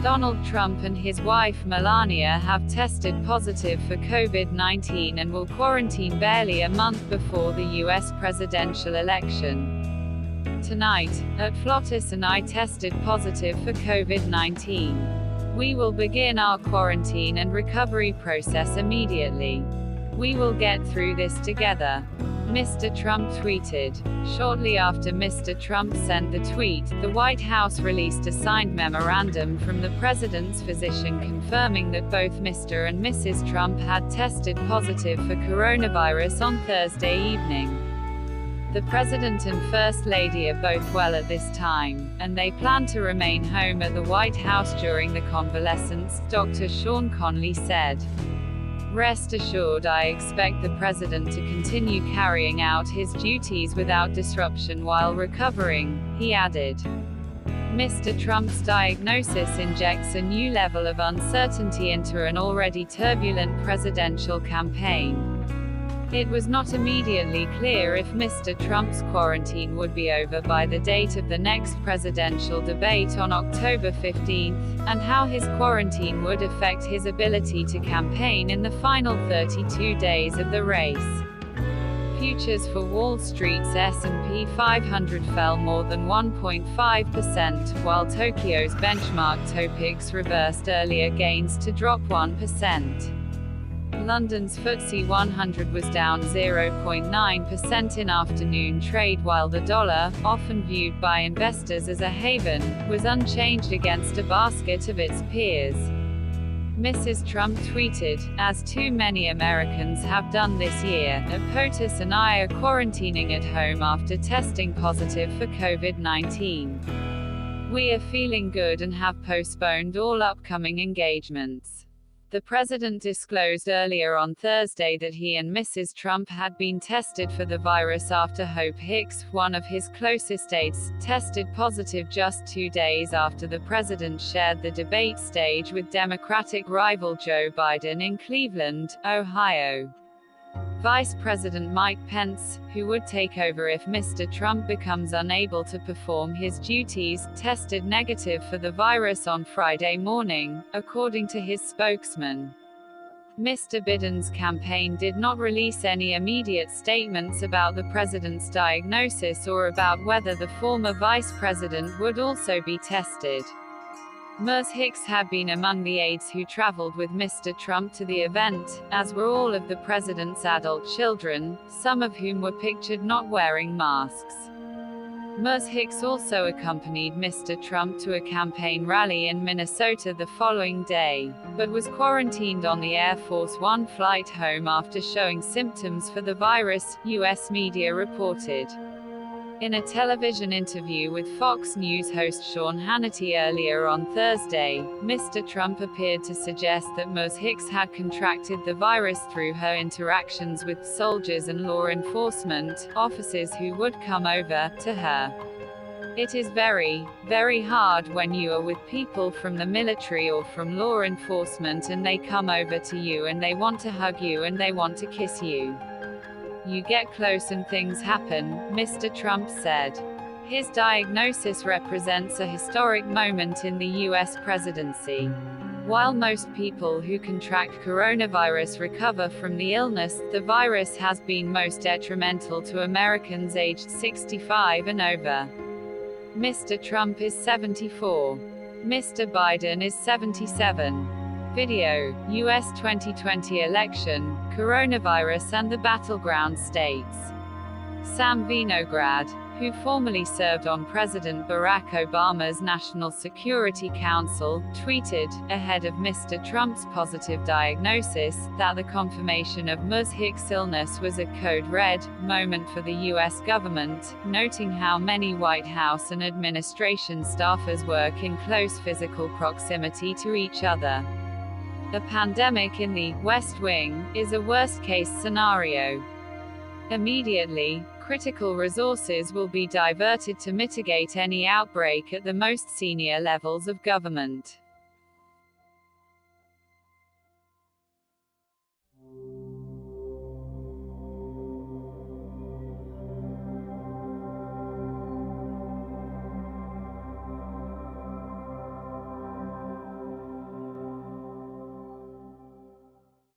Donald Trump and his wife Melania have tested positive for COVID-19 and will quarantine barely a month before the U.S. presidential election. Tonight, at Flottis and I tested positive for COVID-19. We will begin our quarantine and recovery process immediately. We will get through this together, Mr. Trump tweeted. Shortly after Mr. Trump sent the tweet, the White House released a signed memorandum from the president's physician confirming that both Mr. and Mrs. Trump had tested positive for coronavirus on Thursday evening. The president and First Lady are both well at this time, and they plan to remain home at the White House during the convalescence, Dr. Sean Conley said. Rest assured, I expect the president to continue carrying out his duties without disruption while recovering, he added. Mr. Trump's diagnosis injects a new level of uncertainty into an already turbulent presidential campaign. It was not immediately clear if Mr. Trump's quarantine would be over by the date of the next presidential debate on October 15, and how his quarantine would affect his ability to campaign in the final 32 days of the race. Futures for Wall Street's S&P 500 fell more than 1.5%, while Tokyo's benchmark Topix reversed earlier gains to drop 1%. London's FTSE 100 was down 0.9% in afternoon trade, while the dollar, often viewed by investors as a haven, was unchanged against a basket of its peers. Mrs. Trump tweeted, "As too many Americans have done this year, POTUS and I are quarantining at home after testing positive for COVID-19. We are feeling good and have postponed all upcoming engagements." The president disclosed earlier on Thursday that he and Mrs. Trump had been tested for the virus after Hope Hicks, one of his closest aides, tested positive just 2 days after the president shared the debate stage with Democratic rival Joe Biden in Cleveland, Ohio. Vice President Mike Pence, who would take over if Mr. Trump becomes unable to perform his duties, tested negative for the virus on Friday morning, according to his spokesman. Mr. Biden's campaign did not release any immediate statements about the president's diagnosis or about whether the former vice president would also be tested. Ms. Hicks had been among the aides who traveled with Mr. Trump to the event, as were all of the president's adult children, some of whom were pictured not wearing masks. Ms. Hicks also accompanied Mr. Trump to a campaign rally in Minnesota the following day, but was quarantined on the Air Force One flight home after showing symptoms for the virus, U.S. media reported. In a television interview with Fox News host Sean Hannity earlier on Thursday, Mr. Trump appeared to suggest that Ms. Hicks had contracted the virus through her interactions with soldiers and law enforcement officers who would come over to her. It is very, very hard when you are with people from the military or from law enforcement and they come over to you and they want to hug you and they want to kiss you. You get close and things happen, Mr. Trump said. His diagnosis represents a historic moment in the U.S. presidency. While most people who contract coronavirus recover from the illness, the virus has been most detrimental to Americans aged 65 and over. Mr. Trump is 74. Mr. Biden is 77. Video, U.S. 2020 election, coronavirus and the battleground states. Sam Vinograd, who formerly served on President Barack Obama's National Security Council, tweeted, ahead of Mr. Trump's positive diagnosis, that the confirmation of Ms. Hicks' illness was a code red moment for the U.S. government, noting how many White House and administration staffers work in close physical proximity to each other. A pandemic in the West Wing is a worst-case scenario. Immediately, critical resources will be diverted to mitigate any outbreak at the most senior levels of government.